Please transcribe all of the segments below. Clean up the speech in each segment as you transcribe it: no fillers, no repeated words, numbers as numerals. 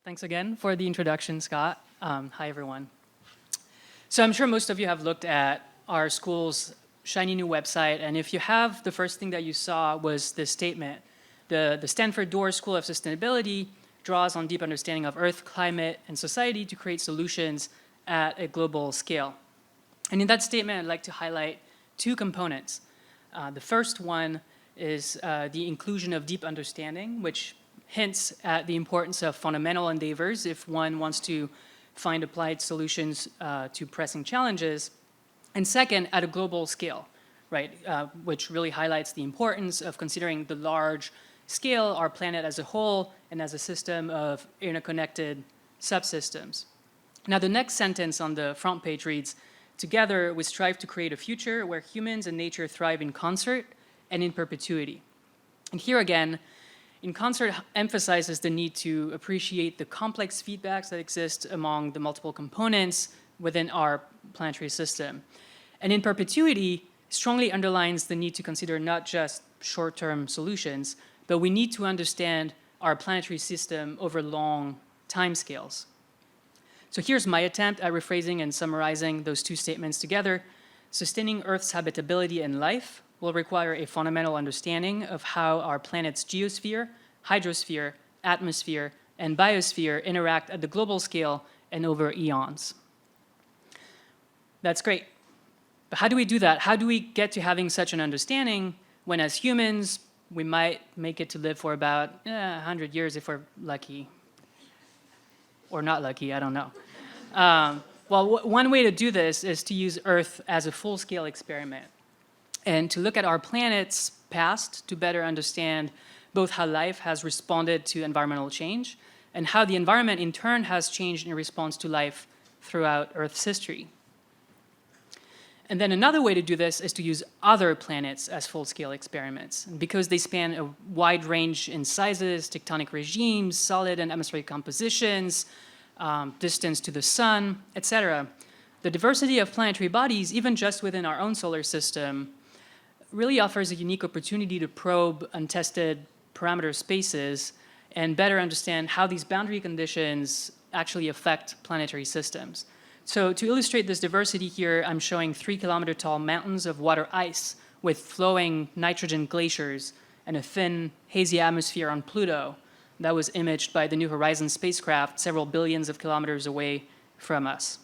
Thanks again for the introduction, Scott. Hi, everyone. So I'm sure most of you have looked at our school's shiny new website, and if you have, the first thing that you saw was this statement. The Stanford Doerr School of Sustainability draws on deep understanding of Earth, climate, and society to create solutions at a global scale. And in that statement, I'd like to highlight two components. The first one is the inclusion of deep understanding, which hints at the importance of fundamental endeavors if one wants to find applied solutions to pressing challenges. And second, at a global scale, right, which really highlights the importance of considering the large scale, our planet as a whole, and as a system of interconnected subsystems. Now, the next sentence on the front page reads, "Together, we strive to create a future where humans and nature thrive in concert and in perpetuity." And here again, in concert emphasizes the need to appreciate the complex feedbacks that exist among the multiple components within our planetary system. And in perpetuity, strongly underlines the need to consider not just short-term solutions, but we need to understand our planetary system over long timescales. So here's my attempt at rephrasing and summarizing those two statements together. Sustaining Earth's habitability and life will require a fundamental understanding of how our planet's geosphere, hydrosphere, atmosphere, and biosphere interact at the global scale and over eons. That's great. But how do we do that? How do we get to having such an understanding when, as humans, we might make it to live for about 100 years if we're lucky? Or not lucky, I don't know. Well, one way to do this is to use Earth as a full-scale experiment and to look at our planet's past to better understand both how life has responded to environmental change and how the environment in turn has changed in response to life throughout Earth's history. And then another way to do this is to use other planets as full-scale experiments. And because they span a wide range in sizes, tectonic regimes, solid and atmospheric compositions, distance to the sun, etc., the diversity of planetary bodies, even just within our own solar system, really offers a unique opportunity to probe untested parameter spaces and better understand how these boundary conditions actually affect planetary systems. So to illustrate this diversity here, I'm showing 3-kilometer tall mountains of water ice with flowing nitrogen glaciers and a thin, hazy atmosphere on Pluto that was imaged by the New Horizons spacecraft several billions of kilometers away from us.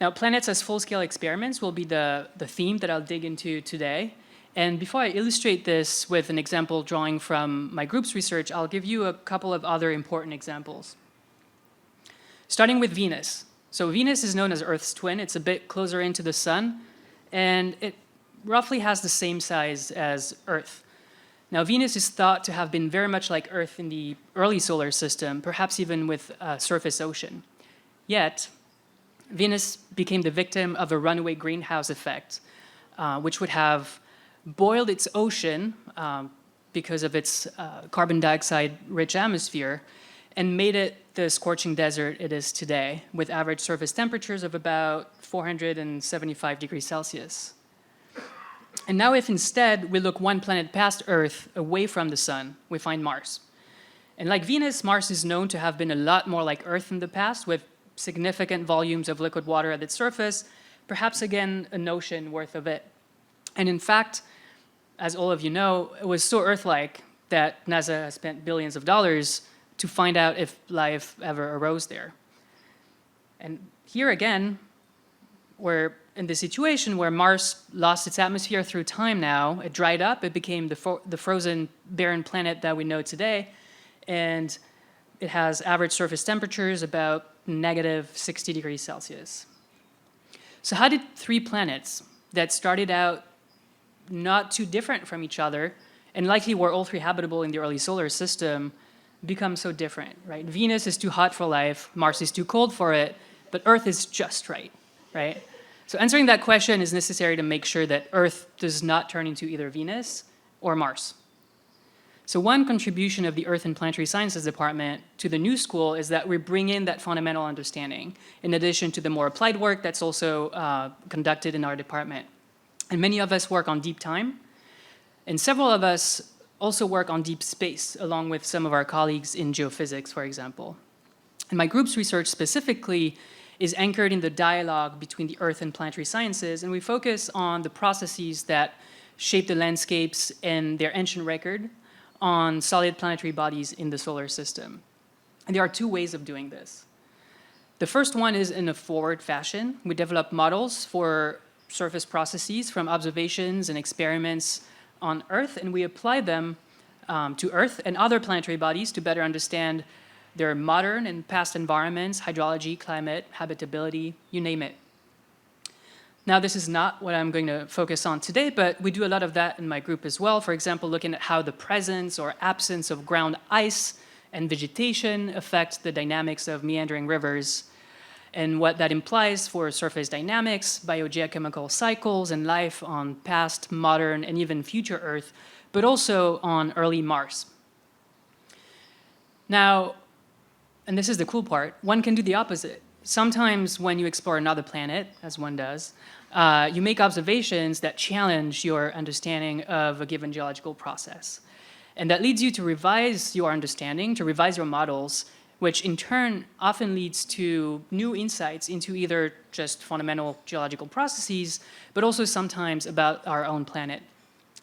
Now, planets as full-scale experiments will be the theme that I'll dig into today. And before I illustrate this with an example drawing from my group's research, I'll give you a couple of other important examples. Starting with Venus. So Venus is known as Earth's twin. It's a bit closer into the sun, and it roughly has the same size as Earth. Now, Venus is thought to have been very much like Earth in the early solar system, perhaps even with a surface ocean. Yet, Venus became the victim of a runaway greenhouse effect, which would have boiled its ocean because of its carbon dioxide-rich atmosphere and made it the scorching desert it is today, with average surface temperatures of about 475 degrees Celsius. And now if instead we look one planet past Earth away from the sun, we find Mars. And like Venus, Mars is known to have been a lot more like Earth in the past, with significant volumes of liquid water at its surface, perhaps again an ocean worth of it. And in fact, as all of you know, it was so Earth-like that NASA has spent billions of dollars to find out if life ever arose there. And here again, we're in the situation where Mars lost its atmosphere through time now. It dried up, it became the frozen, barren planet that we know today, and it has average surface temperatures about negative 60 degrees Celsius. So how did 3 planets that started out not too different from each other, and likely were all 3 habitable in the early solar system, become so different, right? Venus is too hot for life, Mars is too cold for it, but Earth is just right? So answering that question is necessary to make sure that Earth does not turn into either Venus or Mars. So one contribution of the Earth and Planetary Sciences Department to the new school is that we bring in that fundamental understanding, in addition to the more applied work that's also conducted in our department. And many of us work on deep time, and several of us also work on deep space, along with some of our colleagues in geophysics, for example. And my group's research specifically is anchored in the dialogue between the Earth and planetary sciences, and we focus on the processes that shape the landscapes and their ancient record on solid planetary bodies in the solar system. And there are two ways of doing this. The first one is in a forward fashion. We develop models for surface processes from observations and experiments on Earth, and we apply them to Earth and other planetary bodies to better understand their modern and past environments, hydrology, climate, habitability, you name it. Now, this is not what I'm going to focus on today, but we do a lot of that in my group as well. For example, looking at how the presence or absence of ground ice and vegetation affect the dynamics of meandering rivers and what that implies for surface dynamics, biogeochemical cycles, and life on past, modern, and even future Earth, but also on early Mars. Now, and this is the cool part, one can do the opposite. Sometimes when you explore another planet, as one does, you make observations that challenge your understanding of a given geological process. And that leads you to revise your understanding, to revise your models, which in turn often leads to new insights into either just fundamental geological processes, but also sometimes about our own planet.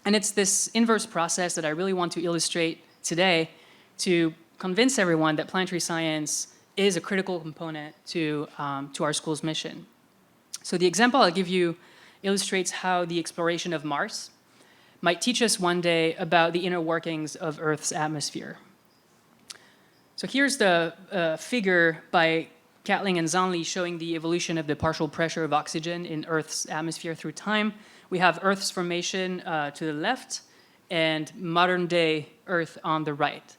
And it's this inverse process that I really want to illustrate today to convince everyone that planetary science is a critical component to our school's mission. So the example I'll give you illustrates how the exploration of Mars might teach us one day about the inner workings of Earth's atmosphere. So here's the figure by Catling and Zonley showing the evolution of the partial pressure of oxygen in Earth's atmosphere through time. We have Earth's formation to the left and modern-day Earth on the right.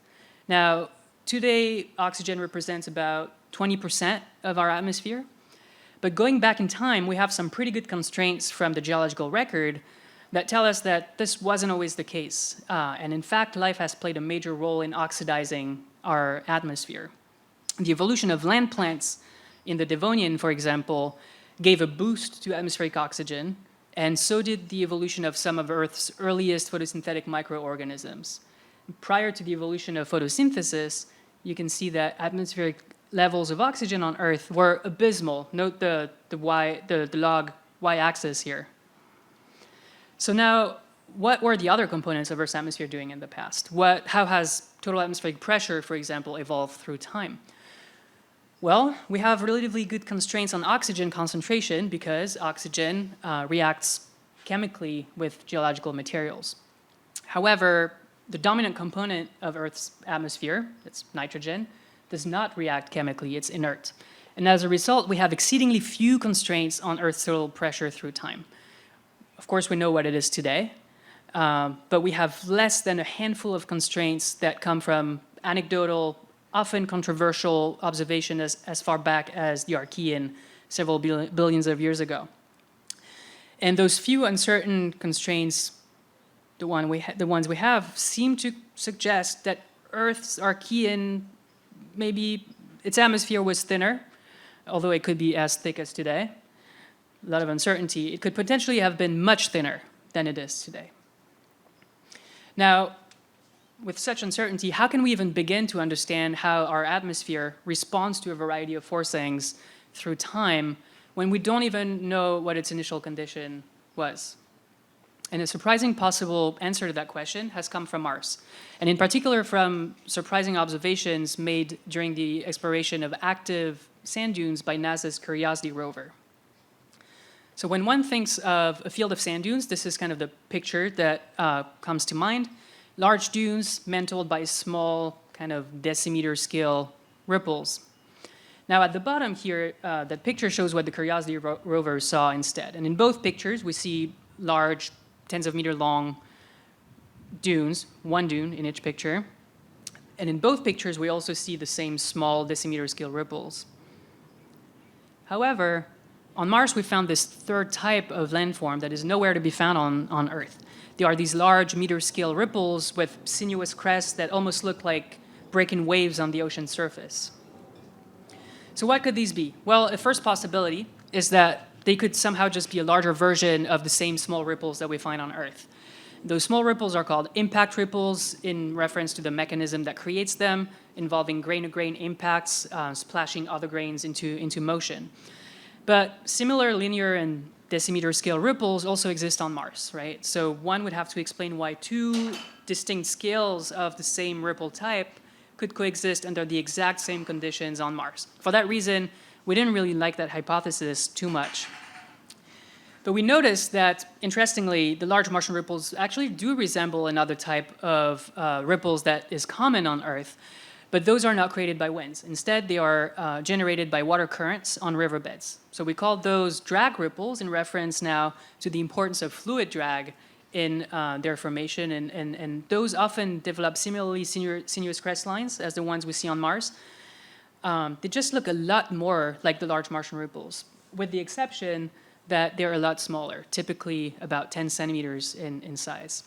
Now, today, oxygen represents about 20% of our atmosphere. But going back in time, we have some pretty good constraints from the geological record that tell us that this wasn't always the case. And in fact, life has played a major role in oxidizing our atmosphere. The evolution of land plants in the Devonian, for example, gave a boost to atmospheric oxygen, and so did the evolution of some of Earth's earliest photosynthetic microorganisms. Prior to the evolution of photosynthesis, you can see that atmospheric levels of oxygen on Earth were abysmal. Note the log y-axis here. So now, what were the other components of Earth's atmosphere doing in the past? How has total atmospheric pressure, for example, evolved through time? Well, we have relatively good constraints on oxygen concentration because oxygen reacts chemically with geological materials. However, the dominant component of Earth's atmosphere, that's nitrogen, does not react chemically, it's inert. And as a result, we have exceedingly few constraints on Earth's total pressure through time. Of course, we know what it is today, but we have less than a handful of constraints that come from anecdotal, often controversial observation as far back as the Archean, several billions of years ago. And those few uncertain constraints, the ones we have, seem to suggest that Earth's Archean, maybe its atmosphere was thinner, although it could be as thick as today. A lot of uncertainty. It could potentially have been much thinner than it is today. Now, with such uncertainty, how can we even begin to understand how our atmosphere responds to a variety of forcings through time when we don't even know what its initial condition was? And a surprising possible answer to that question has come from Mars, and in particular from surprising observations made during the exploration of active sand dunes by NASA's Curiosity rover. So when one thinks of a field of sand dunes, this is kind of the picture that comes to mind. Large dunes mantled by small kind of decimeter scale ripples. Now at the bottom here, that picture shows what the Curiosity rover saw instead. And in both pictures, we see large, tens of meter long dunes, one dune in each picture. And in both pictures, we also see the same small decimeter scale ripples. However, on Mars, we found this third type of landform that is nowhere to be found on Earth. There are these large meter-scale ripples with sinuous crests that almost look like breaking waves on the ocean surface. So what could these be? Well, a first possibility is that they could somehow just be a larger version of the same small ripples that we find on Earth. Those small ripples are called impact ripples in reference to the mechanism that creates them, involving grain-to-grain impacts, splashing other grains into motion. But similar linear and decimeter scale ripples also exist on Mars, right? So one would have to explain why two distinct scales of the same ripple type could coexist under the exact same conditions on Mars. For that reason, we didn't really like that hypothesis too much. But we noticed that, interestingly, the large Martian ripples actually do resemble another type of ripples that is common on Earth, but those are not created by winds. Instead, they are generated by water currents on riverbeds. So we call those drag ripples in reference now to the importance of fluid drag in their formation, and those often develop similarly sinuous crest lines as the ones we see on Mars. They just look a lot more like the large Martian ripples, with the exception that they're a lot smaller, typically about 10 centimeters in size.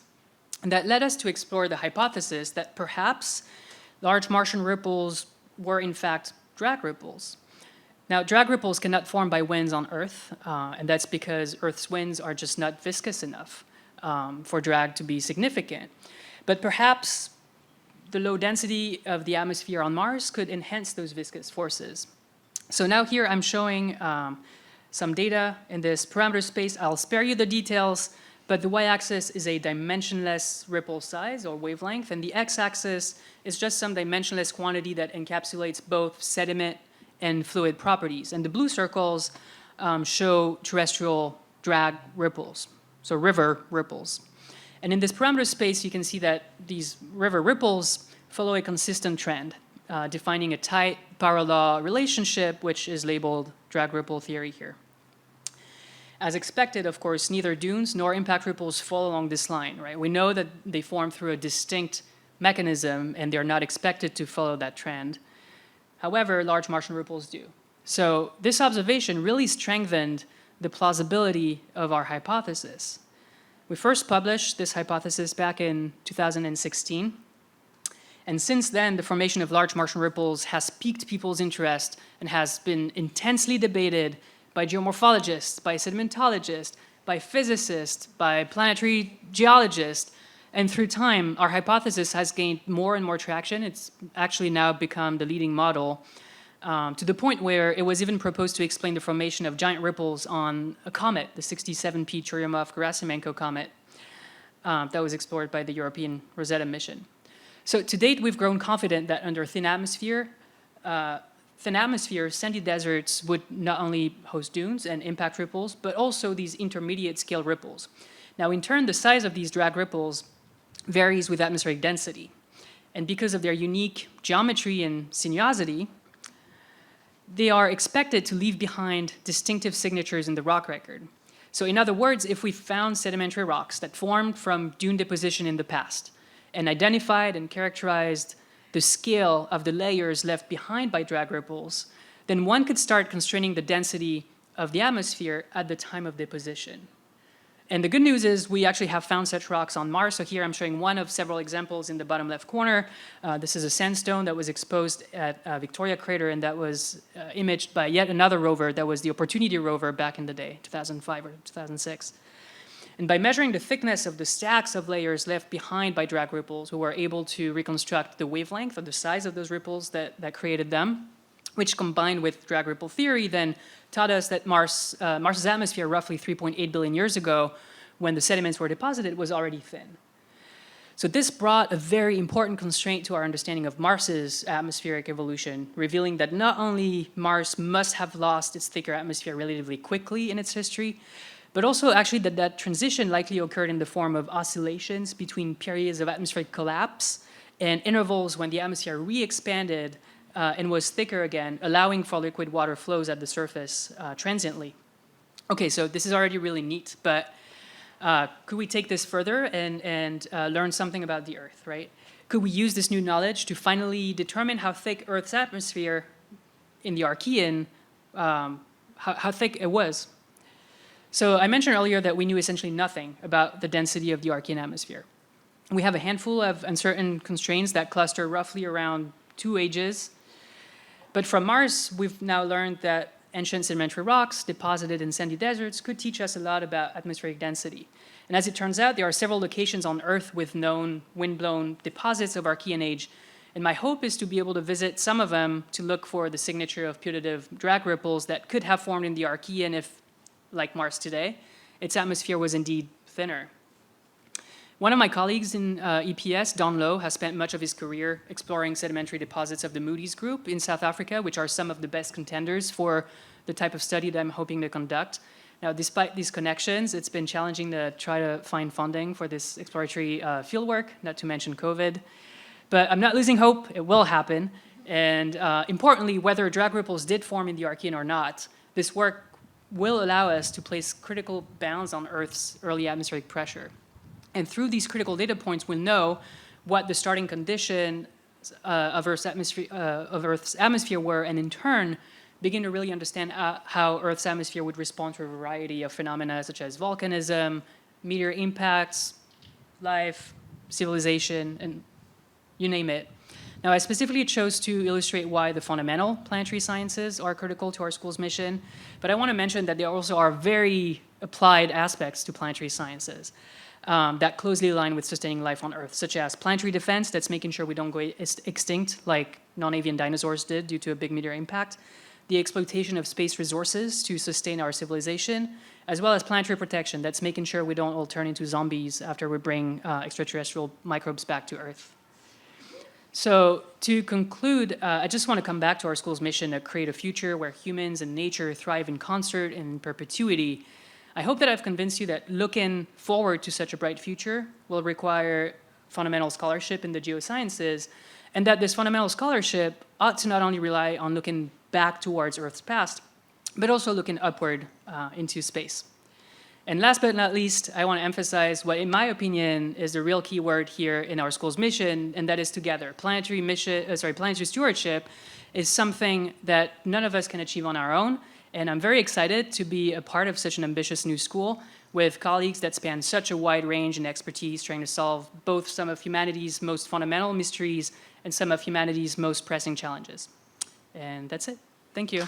And that led us to explore the hypothesis that perhaps large Martian ripples were in fact drag ripples. Now, drag ripples cannot form by winds on Earth, and that's because Earth's winds are just not viscous enough for drag to be significant. But perhaps the low density of the atmosphere on Mars could enhance those viscous forces. So now here I'm showing some data in this parameter space. I'll spare you the details, but the y-axis is a dimensionless ripple size or wavelength, and the x-axis is just some dimensionless quantity that encapsulates both sediment and fluid properties. And the blue circles show terrestrial drag ripples, so river ripples. And in this parameter space, you can see that these river ripples follow a consistent trend, defining a tight power law relationship, which is labeled drag ripple theory here. As expected, of course, neither dunes nor impact ripples fall along this line, right? We know that they form through a distinct mechanism, and they're not expected to follow that trend. However, large Martian ripples do. So this observation really strengthened the plausibility of our hypothesis. We first published this hypothesis back in 2016. And since then, the formation of large Martian ripples has piqued people's interest and has been intensely debated by geomorphologists, by sedimentologists, by physicists, by planetary geologists. And through time, our hypothesis has gained more and more traction. It's actually now become the leading model, to the point where it was even proposed to explain the formation of giant ripples on a comet, the 67P Churyumov-Gerasimenko comet, that was explored by the European Rosetta mission. So to date, we've grown confident that under thin atmosphere, sandy deserts would not only host dunes and impact ripples, but also these intermediate scale ripples. Now, in turn, the size of these drag ripples varies with atmospheric density. And because of their unique geometry and sinuosity, they are expected to leave behind distinctive signatures in the rock record. So in other words, if we found sedimentary rocks that formed from dune deposition in the past and identified and characterized the scale of the layers left behind by drag ripples, then one could start constraining the density of the atmosphere at the time of deposition. And the good news is we actually have found such rocks on Mars. So here I'm showing one of several examples in the bottom left corner. This is a sandstone that was exposed at Victoria Crater, and that was imaged by yet another rover that was the Opportunity rover back in the day, 2005 or 2006. And by measuring the thickness of the stacks of layers left behind by drag ripples, we were able to reconstruct the wavelength or the size of those ripples that created them, which combined with drag ripple theory then taught us that Mars's atmosphere roughly 3.8 billion years ago, when the sediments were deposited, was already thin. So this brought a very important constraint to our understanding of Mars's atmospheric evolution, revealing that not only Mars must have lost its thicker atmosphere relatively quickly in its history, but also actually that transition likely occurred in the form of oscillations between periods of atmospheric collapse and intervals when the atmosphere re-expanded and was thicker again, allowing for liquid water flows at the surface transiently. Okay, so this is already really neat, but could we take this further and learn something about the Earth, right? Could we use this new knowledge to finally determine how thick Earth's atmosphere in the Archean, how thick it was? So I mentioned earlier that we knew essentially nothing about the density of the Archean atmosphere. We have a handful of uncertain constraints that cluster roughly around 2 ages. But from Mars, we've now learned that ancient sedimentary rocks deposited in sandy deserts could teach us a lot about atmospheric density. And as it turns out, there are several locations on Earth with known wind-blown deposits of Archean age. And my hope is to be able to visit some of them to look for the signature of putative drag ripples that could have formed in the Archean if, like Mars today, its atmosphere was indeed thinner. One of my colleagues in EPS, Don Lowe, has spent much of his career exploring sedimentary deposits of the Moody's group in South Africa, which are some of the best contenders for the type of study that I'm hoping to conduct. Now, despite these connections, it's been challenging to try to find funding for this exploratory fieldwork, not to mention COVID. But I'm not losing hope. It will happen. And importantly, whether drag ripples did form in the Archean or not, this work will allow us to place critical bounds on Earth's early atmospheric pressure. And through these critical data points, we'll know what the starting condition of Earth's atmosphere were, and in turn, begin to really understand how Earth's atmosphere would respond to a variety of phenomena such as volcanism, meteor impacts, life, civilization, and you name it. Now, I specifically chose to illustrate why the fundamental planetary sciences are critical to our school's mission, but I want to mention that there also are very applied aspects to planetary sciences that closely align with sustaining life on Earth, such as planetary defense, that's making sure we don't go extinct like non-avian dinosaurs did due to a big meteor impact, the exploitation of space resources to sustain our civilization, as well as planetary protection, that's making sure we don't all turn into zombies after we bring extraterrestrial microbes back to Earth. So to conclude, I just want to come back to our school's mission to create a future where humans and nature thrive in concert and in perpetuity. I hope that I've convinced you that looking forward to such a bright future will require fundamental scholarship in the geosciences, and that this fundamental scholarship ought to not only rely on looking back towards Earth's past, but also looking upward into space. And last but not least, I want to emphasize what, in my opinion, is the real key word here in our school's mission, and that is together. Planetary stewardship is something that none of us can achieve on our own, and I'm very excited to be a part of such an ambitious new school with colleagues that span such a wide range and expertise, trying to solve both some of humanity's most fundamental mysteries and some of humanity's most pressing challenges. And that's it. Thank you.